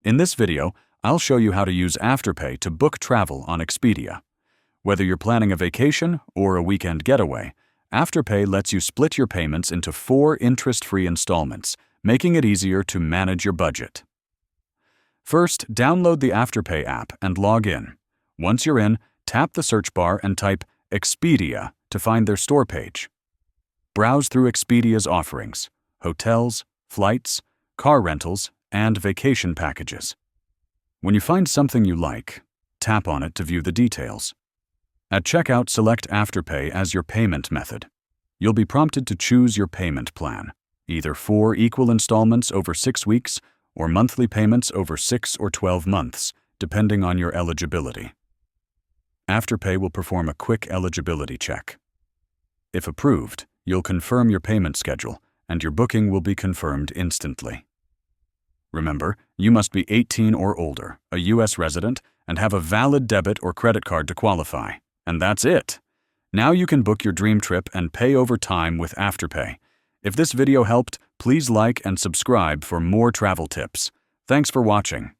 In this video, I'll show you how to use Afterpay to book travel on Expedia. Whether you're planning a vacation or a weekend getaway, Afterpay lets you split your payments into 4 interest-free installments, making it easier to manage your budget. First, download the Afterpay app and log in. Once you're in, tap the search bar and type Expedia to find their store page. Browse through Expedia's offerings: hotels, flights, car rentals, and vacation packages. When you find something you like, tap on it to view the details. At checkout, select Afterpay as your payment method. You'll be prompted to choose your payment plan, either 4 equal installments over 6 weeks or monthly payments over 6 or 12 months, depending on your eligibility. Afterpay will perform a quick eligibility check. If approved, you'll confirm your payment schedule, and your booking will be confirmed instantly. Remember, you must be 18 or older, a U.S. resident, and have a valid debit or credit card to qualify. And that's it! Now you can book your dream trip and pay over time with Afterpay. If this video helped, please like and subscribe for more travel tips. Thanks for watching.